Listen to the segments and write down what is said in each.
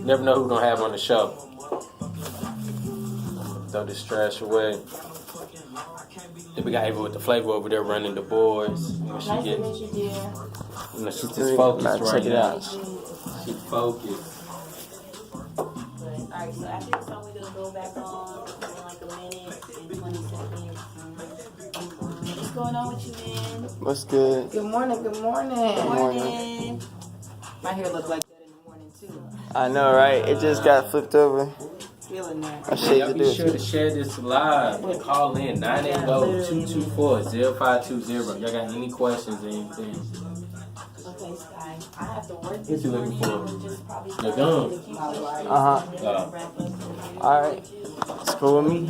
Never know who we're gonna have on the show. Throw this trash away. Then we got Ava with the flavor over there running the boards. Nice to meet you, dear. She's just focused right now. She's focused. Alright, so after this song, we're gonna go back on in like a minute and 20 seconds. What's going on with you, man? What's good? Good morning, good morning. Good morning. My hair look like that in the morning, too. I know, right? It just got flipped over. Feeling that. I shade Y'all to be do sure to share this live and call in 980-224-0520. Y'all got any questions or anything? Okay, Sky. I have to work What this you looking morning. for? Just probably Your gum. Alright. It's cool with me.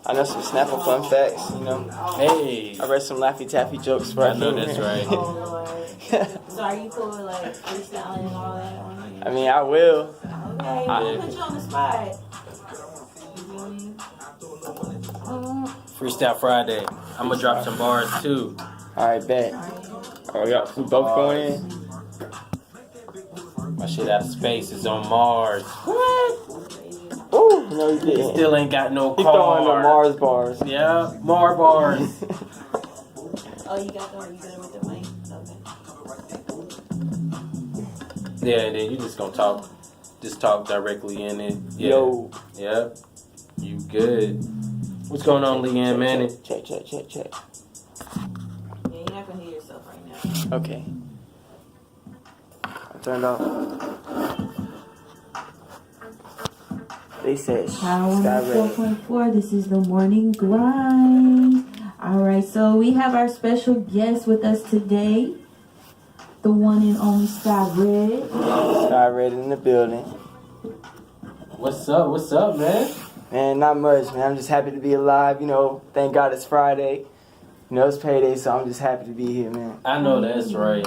I know some Snapple fun facts, you know. Hey. I read some Laffy Taffy jokes for I know that's right. Oh, Lord. So are you cool with like freestyling and all that on here? I mean, I will. Okay, we'll put you on the spot. Freestyle Friday. I'm gonna drop some bars too. Alright, bet. Oh, we both going in? My shit out of space is on Mars. What? Ooh, no, you didn't. Still ain't got no He car. throwing the Mars bars. Yeah, Mars bars. Oh, you got the you good with the mic? Okay. Yeah, and then you just gonna talk. Just talk directly in it. Yeah. Yo. Yep. You good. What's going on, Leanne Manning? Check. Yeah, you're not gonna hear yourself right now. Okay. I turned off. They said Skye'Redd. 4.4. This is the morning grind. All right, so we have our special guest with us today, the one and only Skye'Redd. Skye'Redd in the building. What's up, man? Man, not much, man. I'm just happy to be alive. You know, thank God it's Friday. You know, it's payday, so I'm just happy to be here, man. I know that's right.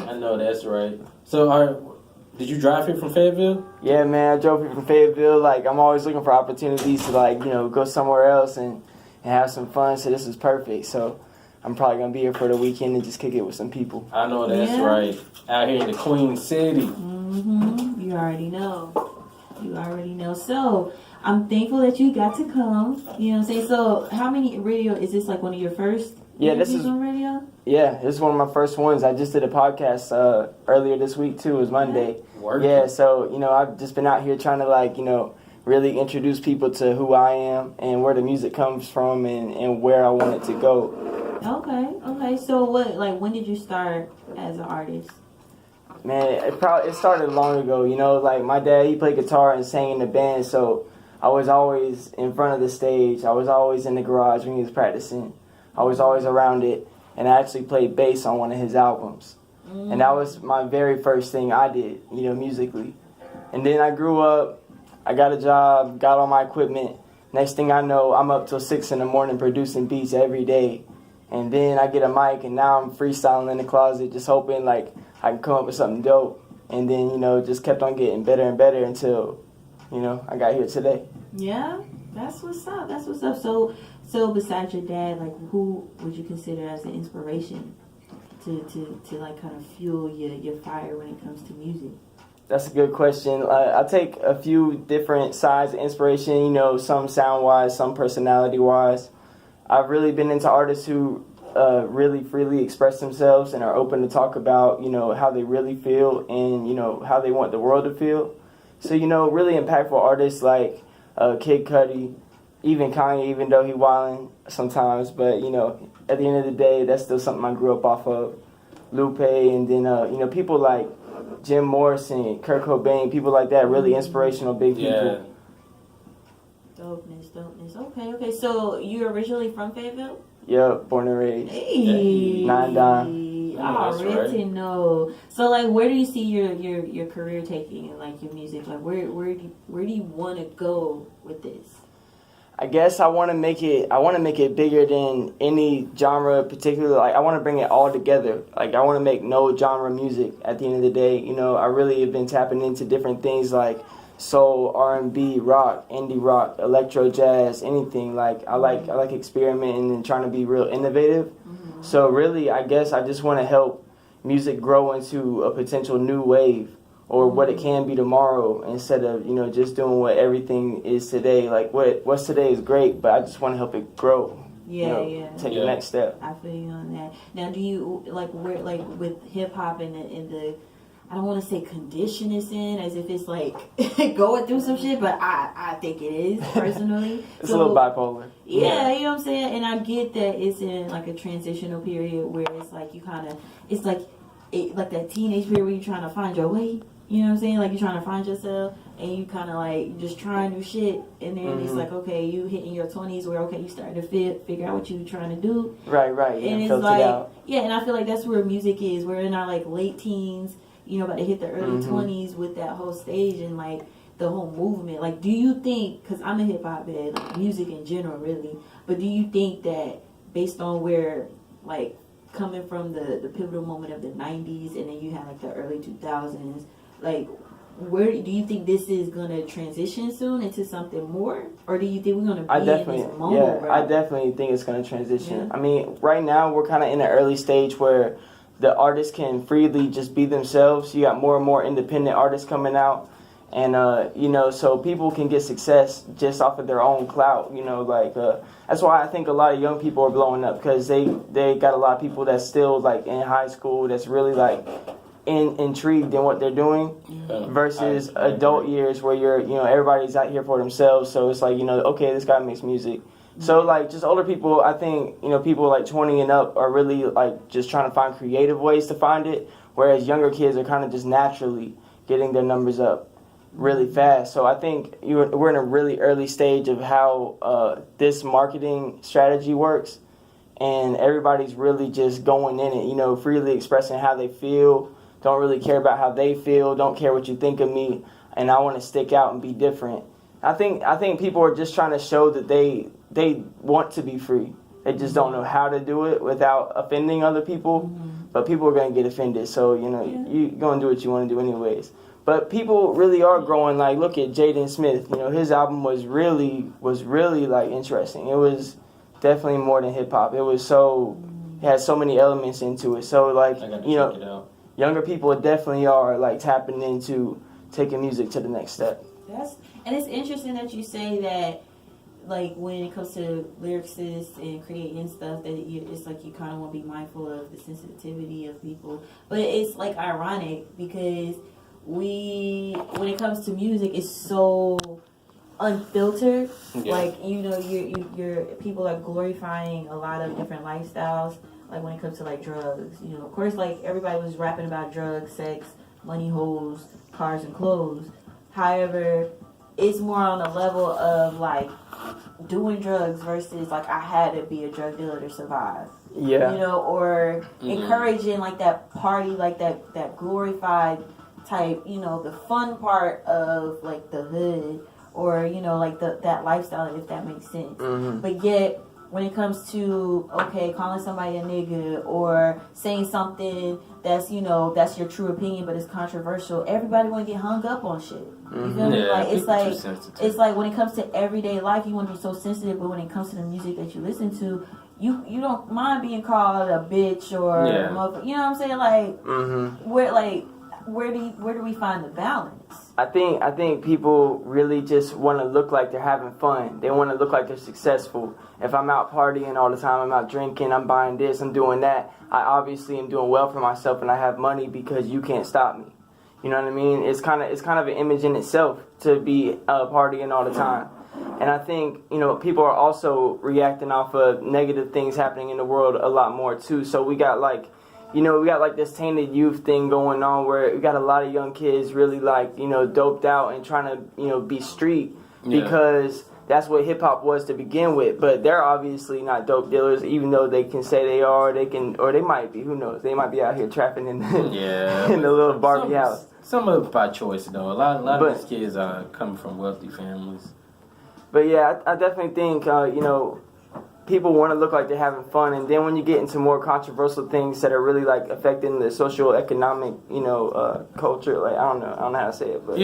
So, did you drive here from Fayetteville? Yeah, man, I drove here from Fayetteville. Like, I'm always looking for opportunities to, like, you know, go somewhere else and have some fun. So this is perfect. So I'm probably going to be here for the weekend and just kick it with some people. I know that's right. Out here in the Queen City. Mm-hmm. You already know. So I'm thankful that you got to come. You know what I'm saying? So how many radio, is this like one of your first interviews on radio? Yeah, this is one of my first ones. I just did a podcast earlier this week, too. It was Monday. Working. Yeah, so, you know, I've just been out here trying to, like, you know, really introduce people to who I am and where the music comes from and where I want it to go. Okay. So when did you start as an artist? Man, it started long ago. You know, like, my dad, he played guitar and sang in the band, so I was always in front of the stage. I was always in the garage when he was practicing. I was always around it. And I actually played bass on one of his albums. And that was my very first thing I did, you know, musically. And then I grew up, I got a job, got all my equipment. Next thing I know, I'm up till 6 in the morning producing beats every day. And then I get a mic, and now I'm freestyling in the closet, just hoping, like, I can come up with something dope. And then, you know, just kept on getting better and better until, you know, I got here today. Yeah, that's what's up. So besides your dad, like, who would you consider as an inspiration to like kind of fuel your fire when it comes to music? That's a good question. I take a few different sides of inspiration, you know, some sound-wise, some personality-wise. I've really been into artists who really freely express themselves and are open to talk about, you know, how they really feel and, you know, how they want the world to feel. So, you know, really impactful artists like Kid Cudi, even Kanye, even though he wildin' sometimes, but, you know, at the end of the day, that's still something I grew up off of. Lupe, and then, you know, people like Jim Morrison, Kurt Cobain, people like that, really inspirational big people. Dopeness. Okay. So you originally from Fayetteville? Yep, born and raised. Hey. 9 Dime. Already know. So like, where do you see your career taking and like your music? Like, where do you want to go with this? I guess I want to make it bigger than any genre particularly. Like, I want to bring it all together. Like, I want to make no genre music at the end of the day. You know, I really have been tapping into different things like soul, R&B, rock, indie rock, electro, jazz, anything. Like, I like experimenting and trying to be real innovative. Mm-hmm. So really, I guess I just want to help music grow into a potential new wave or what it can be tomorrow, instead of, you know, just doing what everything is today. Like what's today is great, but I just want to help it grow. Yeah, you know, take the next step. I feel you on that. Now, do you like where, like with hip hop and the I don't want to say condition it's in, as if it's like going through some shit, but I think it is personally. It's a little bipolar. Yeah, you know what I'm saying? And I get that it's in like a transitional period where it's like you kind of, it's like that teenage period where you're trying to find your way. You know what I'm saying? Like you're trying to find yourself and you kind of like just trying new shit. And then it's like, okay, you hitting your 20s where, okay, you starting to figure out what you're trying to do. Right. And it's like, yeah, and I feel like that's where music is. We're in our like late teens, you know, about to hit the early 20s with that whole stage and like the whole movement. Like, do you think, because I'm a hip hop head, like music in general really, but do you think that based on where, like, coming from the pivotal moment of the 90s and then you had like the early 2000s, like, where do you think this is gonna transition soon into something more, or do you think we're gonna be in this moment? I definitely think it's gonna transition. I mean, right now we're kind of in an early stage where the artists can freely just be themselves. You got more and more independent artists coming out, and you know, so people can get success just off of their own clout. You know, like that's why I think a lot of young people are blowing up, because they got a lot of people that's still like in high school that's really like intrigued in what they're doing, versus adult years where you're, you know, everybody's out here for themselves. So it's like, you know, okay, this guy makes music. So like just older people, I think, you know, people like 20 and up are really like just trying to find creative ways to find it, whereas younger kids are kind of just naturally getting their numbers up really fast. So I think we're in a really early stage of how this marketing strategy works, and everybody's really just going in it, you know, freely expressing how they feel. Don't really care about how they feel. Don't care what you think of me. And I want to stick out and be different. I think people are just trying to show that they want to be free. They just don't know how to do it without offending other people. But people are going to get offended. So, you know, you're going to do what you want to do anyways. But people really are growing. Like, look at Jaden Smith. You know, his album was really like interesting. It was definitely more than hip hop. It had so many elements into it. So like, you know, younger people definitely are like tapping into taking music to the next step. And it's interesting that you say that, like, when it comes to lyricists and creating stuff, that it's like you kind of want to be mindful of the sensitivity of people. But it's like ironic because when it comes to music, it's so unfiltered. Like, you know, you're people are glorifying a lot of different lifestyles. Like when it comes to like drugs, you know, of course, like everybody was rapping about drugs, sex, money, hoes, cars, and clothes. However, it's more on the level of like doing drugs versus like I had to be a drug dealer to survive. Yeah. You know, or encouraging like that party, like that glorified type, you know, the fun part of like the hood, or, you know, like that lifestyle, if that makes sense. But yet, when it comes to, okay, calling somebody a nigga or saying something that's, you know, that's your true opinion but it's controversial, everybody want to get hung up on shit. You feel me? Like it's like when it comes to everyday life, you want to be so sensitive, but when it comes to the music that you listen to, you don't mind being called a bitch or a motherfucker. You know what I'm saying? Like where do we find the balance? I think people really just want to look like they're having fun. They want to look like they're successful. If I'm out partying all the time, I'm out drinking, I'm buying this, I'm doing that, I obviously am doing well for myself and I have money because you can't stop me. You know what I mean? It's kind of an image in itself to be partying all the time. And I think, you know, people are also reacting off of negative things happening in the world a lot more too. So we got like this tainted youth thing going on where we got a lot of young kids really like, you know, doped out and trying to, you know, be street because that's what hip hop was to begin with. But they're obviously not dope dealers, even though they can say they are. Or they might be. Who knows? They might be out here trapping in the little Barbie house. Some of it by choice though. A lot of these kids are coming from wealthy families. But yeah, I definitely think you know, people want to look like they're having fun, and then when you get into more controversial things that are really like affecting the socio-economic, you know, culture, like I don't know how to say it, but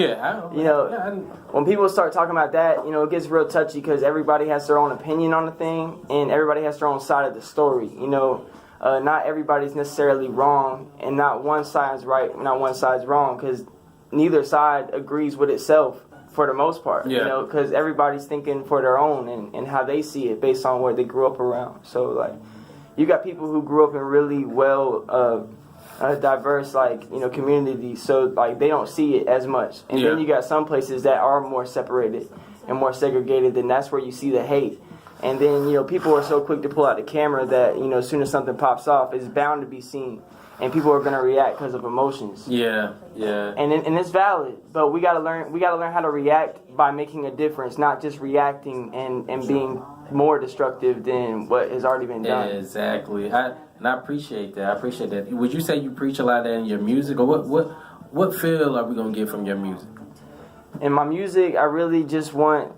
when people start talking about that, you know, it gets real touchy because everybody has their own opinion on the thing, and everybody has their own side of the story. You know, not everybody's necessarily wrong, and not one side's right, not one side's wrong, because neither side agrees with itself for the most part. Yeah. You know, because everybody's thinking for their own and how they see it based on what they grew up around. So like, you got people who grew up in really well diverse communities, so like they don't see it as much. And then you got some places that are more separated and more segregated, and that's where you see the hate. And then people are so quick to pull out the camera that as soon as something pops off, it's bound to be seen, and people are gonna react because of emotions. Yeah. And it's valid, but we gotta learn how to react by making a difference, not just reacting and being more destructive than what has already been done. Exactly. I appreciate that. Would you say you preach a lot of that in your music, or what feel are we gonna get from your music? In my music, I really just want,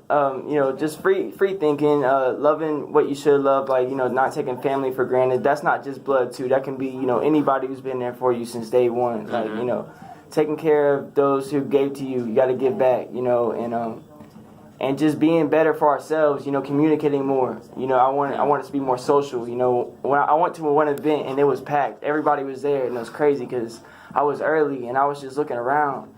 just free thinking, loving what you should love, like, not taking family for granted. That's not just blood, too. That can be, anybody who's been there for you since day one. Mm-hmm. Like, taking care of those who gave to you. You got to give back, and just being better for ourselves, communicating more. I want us to be more social. When I went to one event and it was packed, everybody was there, and it was crazy because I was early and I was just looking around.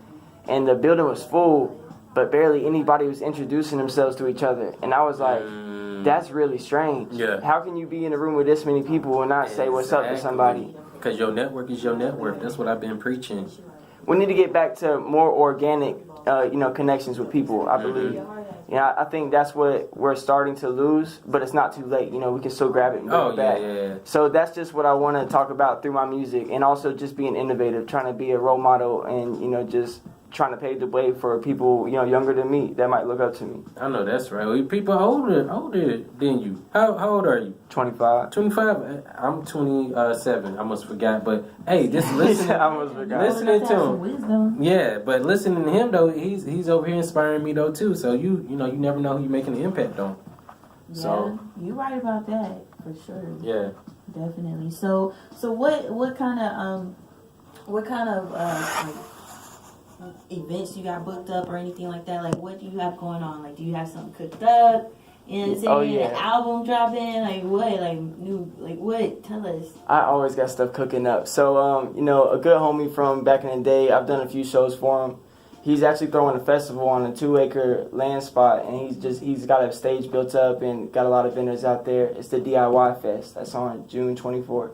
And the building was full, but barely anybody was introducing themselves to each other. And I was like, that's really strange. Yeah. How can you be in a room with this many people and not say what's up to somebody? Because your network is your network. That's what I've been preaching. We need to get back to more organic, connections with people, I believe. I think that's what we're starting to lose, but it's not too late. We can still grab it and bring it back. Yeah. So that's just what I want to talk about through my music, and also just being innovative, trying to be a role model, and just trying to pave the way for people, younger than me that might look up to me. I know that's right. People older than you. How old are you? 25. 25. I'm 27. I almost forgot. But hey, just listen. I almost forgot. Listening to him. Wisdom. Yeah, but listening to him though, he's over here inspiring me though too. So you never know who you're making an impact on. Yeah, So you're right about that for sure. yeah. Definitely. So what kind of events you got booked up or anything like that? Like, what do you have going on? Like, do you have something cooked up? And an album dropping? Like, what? Like, new? Like, what? Tell us. I always got stuff cooking up. So, a good homie from back in the day, I've done a few shows for him. He's actually throwing a festival on a 2-acre land spot, and he's got a stage built up and got a lot of vendors out there. It's the DIY Fest. That's on June 24th,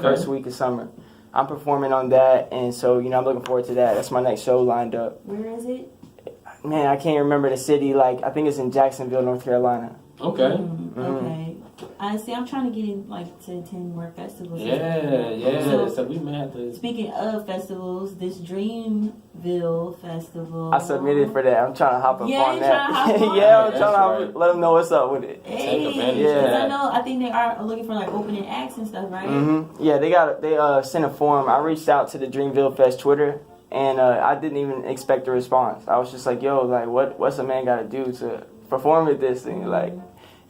first week of summer. I'm performing on that, and so, I'm looking forward to that. That's my next show lined up. Where is it? Man, I can't remember the city. Like, I think it's in Jacksonville, North Carolina. Okay. Okay. Honestly, I'm trying to get in, to attend more festivals. Yeah. So we may have to. Speaking of festivals, this Dreamville Festival. I submitted for that. I'm trying to hop up on that. Trying to hop on? Yeah, I'm trying to let them know what's up with it. Take advantage of Because that. I think they are looking for opening acts and stuff, right? Mm-hmm. Yeah, they sent a form. I reached out to the Dreamville Fest Twitter, and I didn't even expect a response. I was just like, yo, what's a man got to do to perform at this thing?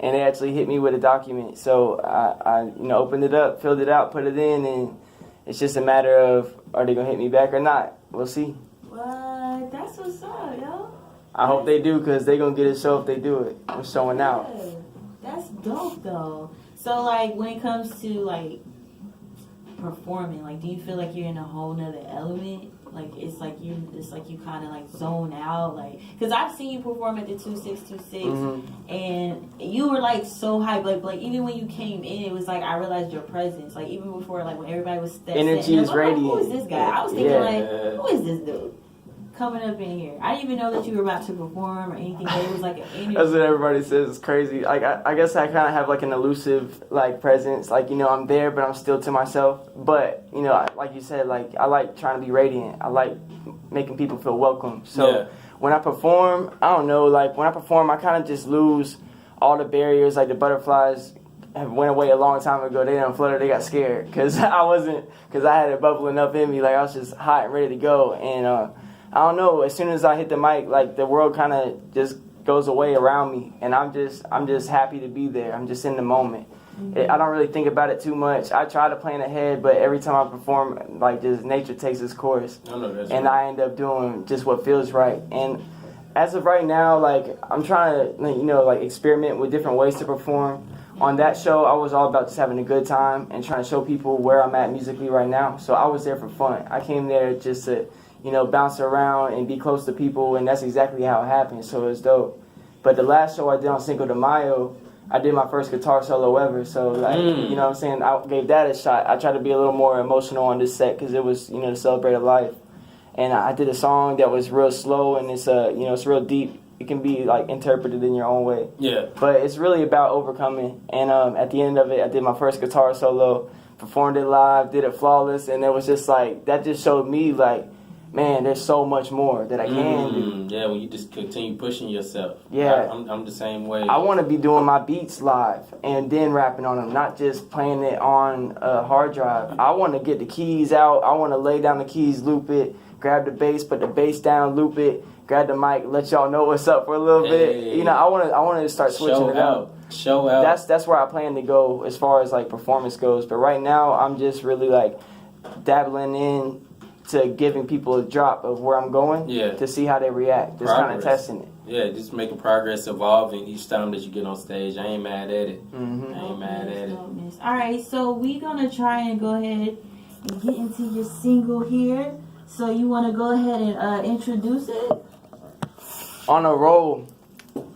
And they actually hit me with a document. So I opened it up, filled it out, put it in, and it's just a matter of, are they going to hit me back or not? We'll see. What? That's what's up, yo. I hope they do, because they're going to get a show if they do it. I'm showing out. That's dope, though. So, when it comes to, performing, do you feel like you're in a whole nother element? It's like you kind of zone out, because I've seen you perform at the 2626, and you were so hyped, even when you came in, it was I realized your presence, even before when everybody was energy is radiant. Who is this guy? I was thinking who is this dude coming up in here? I didn't even know that you were about to perform or anything, but it was an energy. That's what everybody says. It's crazy. I guess I kind of have an elusive presence. I'm there, but I'm still to myself. But like you said, I like trying to be radiant. I like making people feel welcome. So when I perform, I don't know. When I perform, I kind of just lose all the barriers. The butterflies have went away a long time ago. They didn't flutter. They got scared because I had it bubbling up in me. I was just hot and ready to go. And I don't know, as soon as I hit the mic, the world kind of just goes away around me, and I'm just happy to be there. I'm just in the moment. I don't really think about it too much. I try to plan ahead, but every time I perform, just nature takes its course. I end up doing just what feels right. And as of right now, I'm trying to, experiment with different ways to perform. On that show, I was all about just having a good time and trying to show people where I'm at musically right now. So I was there for fun. I came there just to bounce around and be close to people, and that's exactly how it happened. So it's dope. But the last show I did on Cinco de Mayo, I did my first guitar solo ever. So like, you know what I'm saying, I gave that a shot. I tried to be a little more emotional on this set because it was, to celebrate a life. And I did a song that was real slow, and it's it's real deep. It can be like interpreted in your own way. Yeah. But it's really about overcoming. And at the end of it, I did my first guitar solo, performed it live, did it flawless, and it was just like, that just showed me like, man, there's so much more that I can do. Yeah, when you just continue pushing yourself. Yeah. I'm the same way. I want to be doing my beats live and then rapping on them, not just playing it on a hard drive. I want to get the keys out. I want to lay down the keys, loop it, grab the bass, put the bass down, loop it, grab the mic, let y'all know what's up for a little bit. I want to start switching it up. Show out. That's where I plan to go as far as like performance goes. But right now, I'm just really like dabbling in to giving people a drop of where I'm going to see how they react. Just kind of testing it. Yeah, just making progress, evolving each time that you get on stage. I ain't mad at it. I ain't mad at it. All right, so we're going to try and go ahead and get into your single here. So you want to go ahead and introduce it? On a Roll.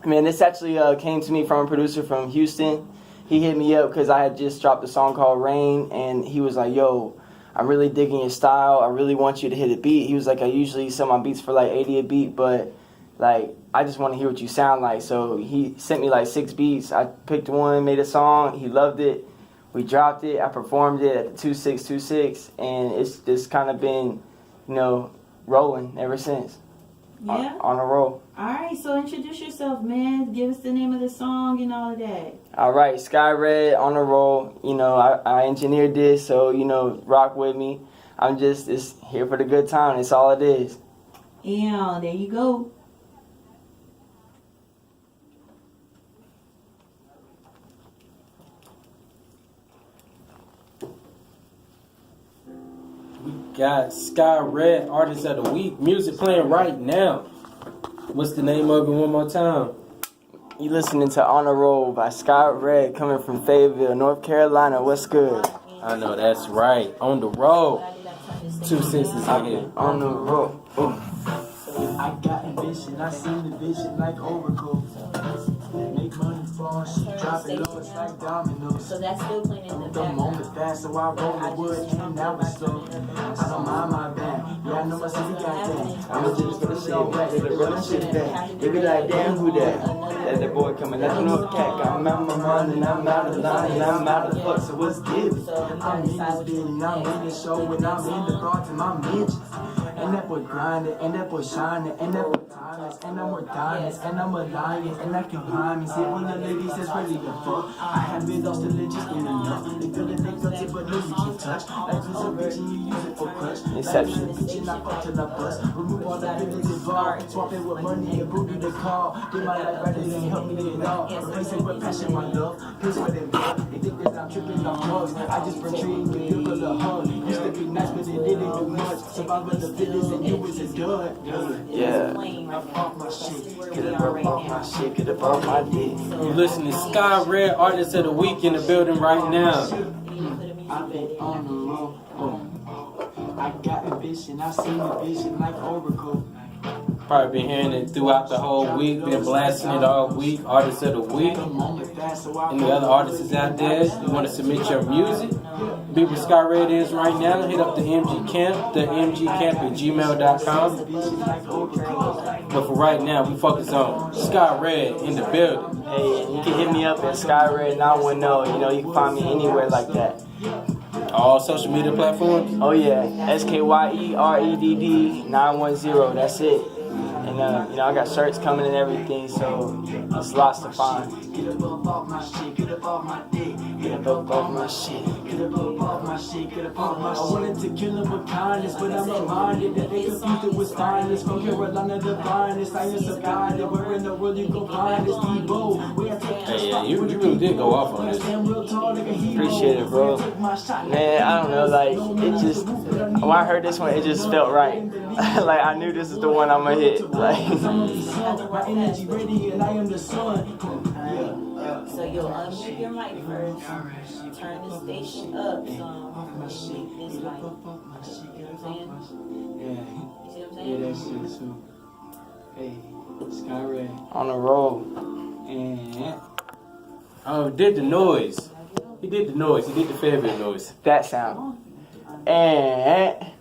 Man, this actually came to me from a producer from Houston. He hit me up because I had just dropped a song called Rain, and he was like, yo, I'm really digging your style. I really want you to hit a beat. He was like, I usually sell my beats for like 80 a beat, but like I just want to hear what you sound like. So he sent me like 6 beats. I picked one, made a song. He loved it. We dropped it. I performed it at the 2626, and it's just kind of been, rolling ever since. Yeah. On a roll. All right, so introduce yourself, man. Give us the name of the song and all of that. All right, Skye'Redd, on a roll. I engineered this, so, rock with me. I'm just here for the good time. That's all it is. Yeah, there you go. We got Skye'Redd, Artist of the Week. Music playing right now. What's the name of it one more time? You listening to On a Roll by Skye'Redd, coming from Fayetteville, North Carolina. What's good? I know that's right. On the road. 2 6 is in here. On the roll. I got ambition, I seen the vision like Oracle. Make money fall, drop it low, it's like dominoes. So that's still playing in the The background. moment fast, so I roll the wood, and now it's slow. I don't mind my band, yeah, I know my city got that. I'm just gonna say it back to the run shit back. They be like, damn, who that? That the boy coming out the cat. I'm out my mind and I'm out of line and I'm out of fuck, so what's given? I'm in this building, I'm in the show, and I'm in the thoughts and my mentions. And that boy grinding, and that boy shining, and that boy timeless, and I'm with diamonds, and I'm a lion, and I can climb and see when the ladies that's ready to fuck. I have been lost to just in enough. They feel that they felt it, but no, you can touch. Like this a bitch and you use it for crush. Inception. Bitch and I fuck till I bust. Remove all the feelings involved. Swap it with money and booty to call. Get my life better than help me get it all. Replace it with passion, my love. Piss with them blood. They think that I'm tripping off drugs. I just retreat with people a hug. Used to be nice, but it didn't do much. Survival the fittest and you was a dud. Yeah. I'm off my shit. Get up off my shit, get up off my dick. You listening to Skye'Redd, Artist of the Week in the building right now. I've been on the road. I got ambition, I seen the vision like Oracle. Probably been hearing it throughout the whole week, been blasting it all week. Artist of the Week. Any other artists out there, you want to submit your music? Be where Skye'Redd is right now. Hit up the MG Camp, the mgcamp at gmail.com. But for right now, we focus on Skye'Redd in the building. Hey, you can hit me up at Skye'Redd 910. You can find me anywhere like that. All social media platforms. Oh yeah, SKYEREDD 910. That's it. And I got shirts coming and everything, so there's lots to find. Get up off my shit, get up off my dick. Get up off my shit. Get up off my shit, get up off my shit. I wanted to kill him with kindness, but I'm reminded that they confused it with finest. From Carolina to finest, I am survived. Where in the world you go find this Debo? Hey, yeah, you really did go off on this. Appreciate it, bro. Man, I don't know, like, it just, when I heard this one, it just felt right. Like, I knew this is the one I'm gonna hit. Like, my energy ready and I am the sun. So you'll unmute your mic first, turn the station up, so make this like, you know what I'm saying? You see what Yeah, that's it too. Hey, Skye'Redd. On the roll. And Oh, did the noise. He did the noise. He did the Fayetteville noise. That sound. And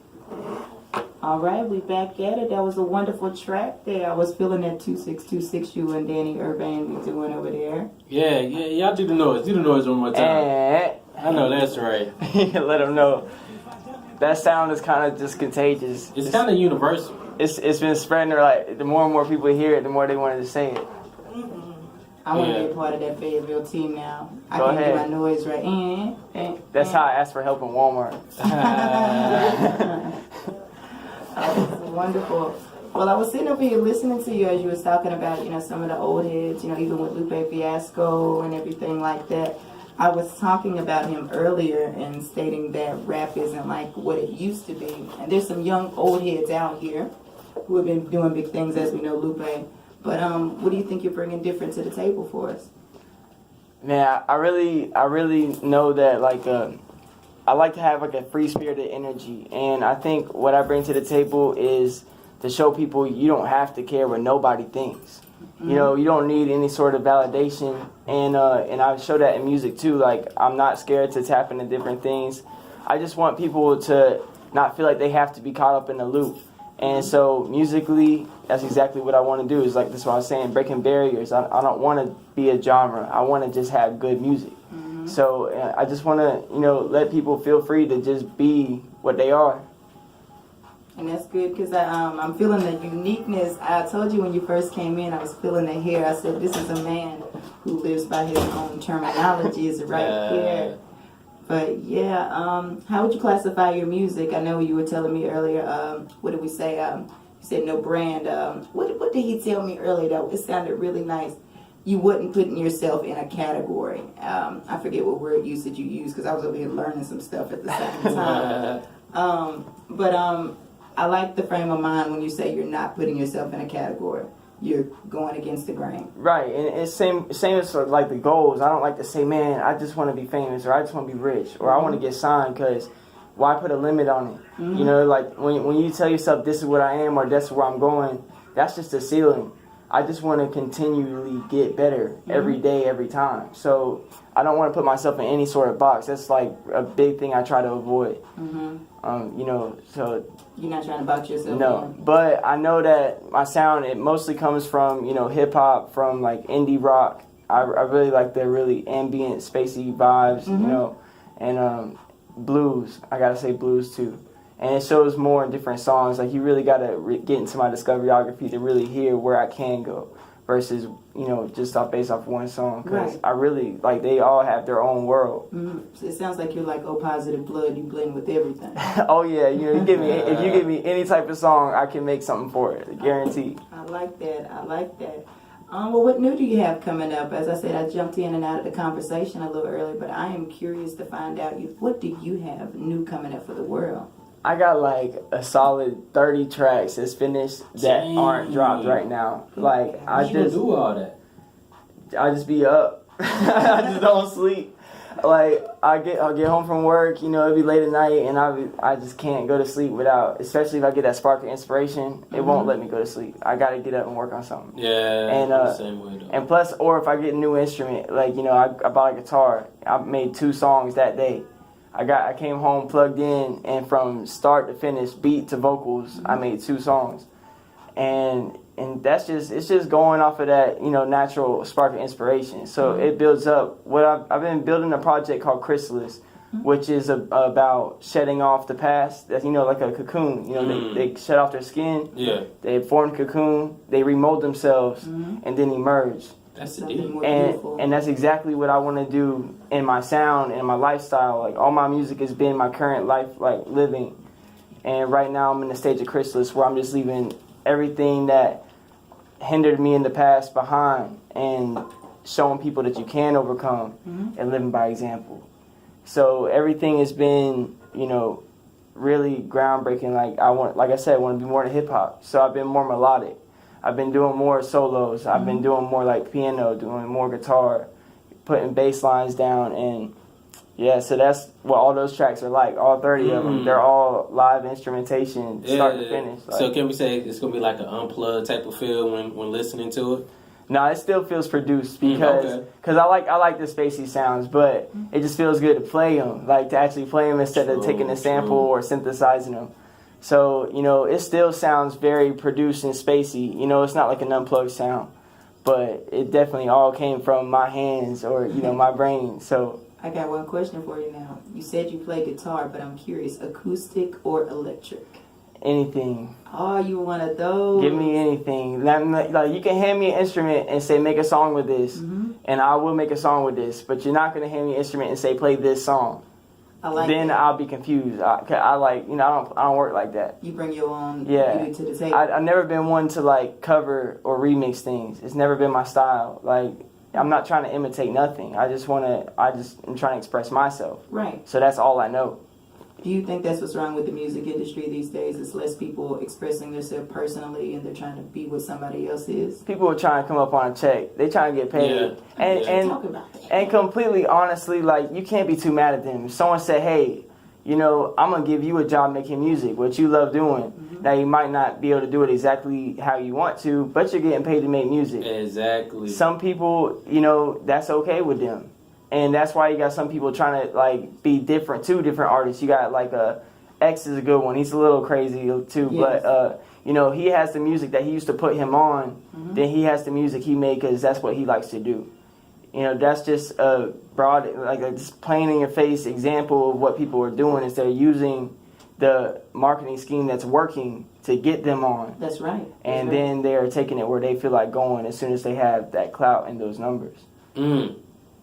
All right, we back at it. That was a wonderful track there. I was feeling that 2626 you and Danny Urban be doing over there. Yeah, y'all do the noise. Do the noise one more time. I know that's right. let them know. That sound is kind of just contagious. It's kind of universal. It's been spreading. Like the more and more people hear it, the more they wanted to say it. I want to be a part of that Fayetteville team now. I Go can ahead. get my noise right. That's how I asked for help in Walmart. That's wonderful. Well, I was sitting over here listening to you as you was talking about, some of the old heads, even with Lupe Fiasco and everything like that. I was talking about him earlier and stating that rap isn't like what it used to be. And there's some young old heads out here who have been doing big things, as we know, Lupe. But what do you think you're bringing different to the table for us? Man, I really know that I like to have like a free spirited energy, and I think what I bring to the table is to show people you don't have to care what nobody thinks. Mm-hmm. You don't need any sort of validation, and I show that in music too. Like I'm not scared to tap into different things. I just want people to not feel like they have to be caught up in the loop. And so musically, that's exactly what I want to do. Is like that's what I was saying, breaking barriers. I don't want to be a genre. I want to just have good music. Mm-hmm. So I just want to let people feel free to just be what they are. And that's good because I'm feeling the uniqueness. I told you when you first came in, I was feeling the hair. I said, this is a man who lives by his own terminology. Is right here. But yeah, how would you classify your music? I know you were telling me earlier, what did we say? You said no brand. What did he tell me earlier though? It sounded really nice. You wouldn't put yourself in a category. I forget what word usage you used because I was over here learning some stuff at the same time. But I like the frame of mind when you say you're not putting yourself in a category. You're going against the grain. Right, and it's same as like the goals. I don't like to say, man, I just want to be famous or I just want to be rich or I want to get signed because why put a limit on it? Mm-hmm. Like when you tell yourself this is what I am or that's where I'm going, that's just a ceiling. I just want to continually get better every day, every time. So I don't want to put myself in any sort of box. That's like a big thing I try to avoid. Mm-hmm. So you're not trying to box yourself. No, but I know that my sound it mostly comes from hip hop, from like indie rock. I really like the really ambient, spacey vibes, and blues. I gotta say blues too. And it shows more in different songs. Like you really gotta get into my discography to really hear where I can go, versus just based off one song. Because I really like they all have their own world. Mm-hmm. So it sounds like you're like O Positive Blood. You blend with everything. Oh yeah, you give me if you give me any type of song, I can make something for it, guaranteed. I like that. Well, what new do you have coming up? As I said, I jumped in and out of the conversation a little early, but I am curious to find out what do you have new coming up for the world? I got like a solid 30 tracks that's finished that aren't dropped right now. Like I just do all that. I just be up. I just don't sleep. Like I'll get home from work, it'll be late at night, and I just can't go to sleep without. Especially if I get that spark of inspiration, it won't let me go to sleep. I gotta get up and work on something. Yeah, and the same way though. And plus, or if I get a new instrument, like I bought a guitar. I made 2 songs that day. I came home plugged in, and from start to finish, beat to vocals, I made 2 songs, and that's just going off of that natural spark of inspiration. So it builds up. What I've been building a project called Chrysalis, which is about shedding off the past. That's like a cocoon. They shed off their skin. Yeah. They form cocoon. They remold themselves and then emerge. That's deep. And that's exactly what I want to do in my sound and my lifestyle. Like all my music has been my current life, like living. And right now I'm in the stage of Chrysalis where I'm just leaving everything that hindered me in the past behind and showing people that you can overcome and living by example. So everything has been, really groundbreaking. Like I want to be more than hip hop. So I've been more melodic. I've been doing more solos. I've been doing more like piano, doing more guitar, putting bass lines down, and Yeah, so that's what all those tracks are like. All 30 of them. They're all live instrumentation, start to finish. Like, so can we say it's gonna be like an unplugged type of feel when listening to it? no, it still feels produced because I like the spacey sounds, but it just feels good to play them, like to actually play them instead of taking a sample or synthesizing them. So, you know, it still sounds very produced and spacey. You know, it's not like an unplugged sound, but it definitely all came from my hands or, you know, my brain. So I got one question for you now. You said you play guitar, but I'm curious, acoustic or electric? anything. Oh, you one of those? Give me anything. Like you can hand me an instrument and say make a song with this, and I will make a song with this. But you're not gonna hand me an instrument and say play this song. I like then that. I'll be confused. I like, you know, I don't work like that. You bring your own Yeah. to the table. I've never been one to like cover or remix things. It's never been my style. Like I'm not trying to imitate nothing. I just am trying to express myself. Right. So that's all I know. Do you think that's what's wrong with the music industry these days? It's less people expressing themselves personally and they're trying to be what somebody else is? People are trying to come up on a check. They trying to get paid. And Talk about that. And completely honestly, like you can't be too mad at them. If someone said, hey, you know, I'm going to give you a job making music, what you love doing. Now, you might not be able to do it exactly how you want to, but you're getting paid to make music. Exactly. Some people, you know, that's okay with them. And that's why you got some people trying to, like, be different, too, different artists. You got, like, X is a good one. He's a little crazy, too. Yes. But, you know, he has the music that he used to put him on. Then he has the music he made because that's what he likes to do. You know, that's just a broad, like a just plain in your face example of what people are doing is they're using the marketing scheme that's working to get them on. That's right. And then they're taking it where they feel like going as soon as they have that clout and those numbers.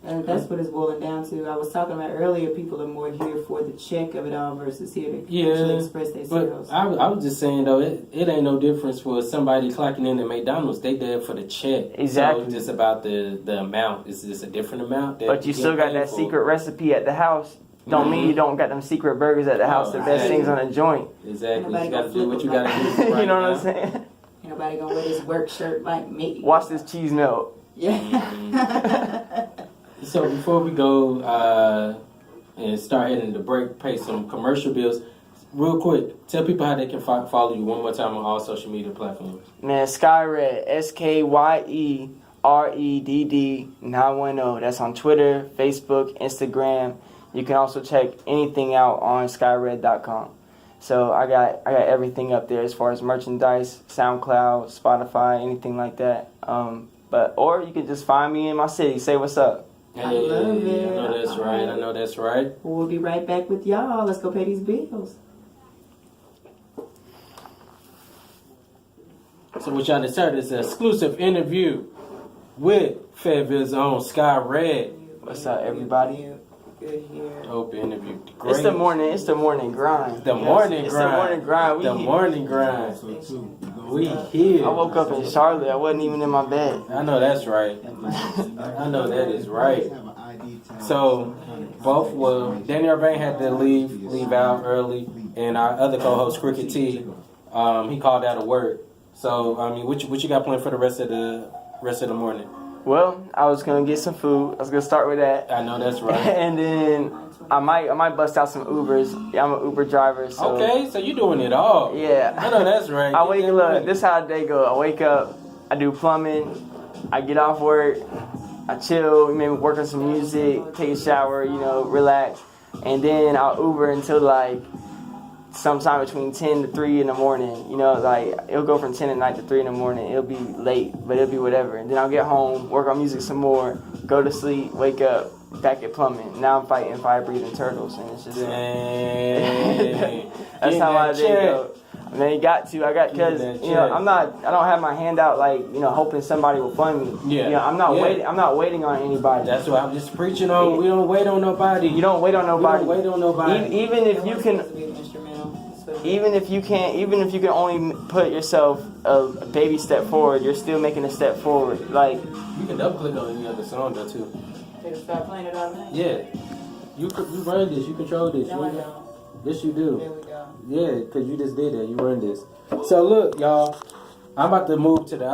And that's what it's boiling down to. I was talking about earlier, people are more here for the check of it all versus here to actually express themselves. But I was just saying, though, it ain't no difference for somebody clocking in at McDonald's. They there for the check. Exactly. So just about the amount. Is this a different amount? But you still got that secret recipe at the house. Don't mean you don't got them secret burgers at the house. The best things on the joint. Exactly. Nobody You got to gonna do what you flip got to them do. Right You know what now. I'm saying? Ain't nobody gonna wear this work shirt like me. Watch this cheese melt. Yeah. So before we go and start heading to break, pay some commercial bills, real quick, tell people how they can follow you one more time on all social media platforms. Man, Skye'Redd, SKYEREDD 910. That's on Twitter, Facebook, Instagram. You can also check anything out on Skye'Redd.com. So I got everything up there as far as merchandise, SoundCloud, Spotify, anything like that. Or you can just find me in my city. Say what's up. I love it. I know that's right. I know that's right. We'll be right back with y'all. Let's go pay these bills. So what y'all decided is an exclusive interview with Fayetteville's own Skye'Redd. What's up, everybody? Good here. Hope interview great. It's the morning grind. The morning grind. It's the morning grind. The morning grind. We here. I woke up in Charlotte. I wasn't even in my bed. I know that's right. I know that is right. So, Danny Urbane had to leave out early, and our other co-host, Cricket T, he called out of work. So, I mean, what you got planned for the rest of the morning? Well, I was gonna get some food. I was gonna start with that. I know that's right. And then I might bust out some Ubers. Yeah, I'm an Uber driver. So Okay, so you doing it all. Yeah. I know that's right. Look, this is how the day go. I wake up, I do plumbing, I get off work, I chill, maybe work on some music, take a shower, you know, relax, and then I'll Uber until like sometime between 10 to 3 in the morning. You know, like it'll go from 10 at night to 3 in the morning. It'll be late, but it'll be whatever. And then I'll get home, work on music some more, go to sleep, wake up, back at plumbing. Now I'm fighting fire-breathing turtles, and it's just that's how my day go. And then I got because you know I don't have my hand out like you know hoping somebody will fund me. Yeah. You know, I'm not waiting on anybody. That's what I'm just preaching on. We don't wait on nobody. You don't wait on nobody. We don't wait on nobody. Even if you can. Even if you can only put yourself a baby step forward, you're still making a step forward. Like You can double click on any other song though too. They start playing it all night. Yeah. You run this. You control this. No, I don't. Yes, you do. There we go. Yeah, because you just did that. You run this. So look, y'all. I'm about to move to the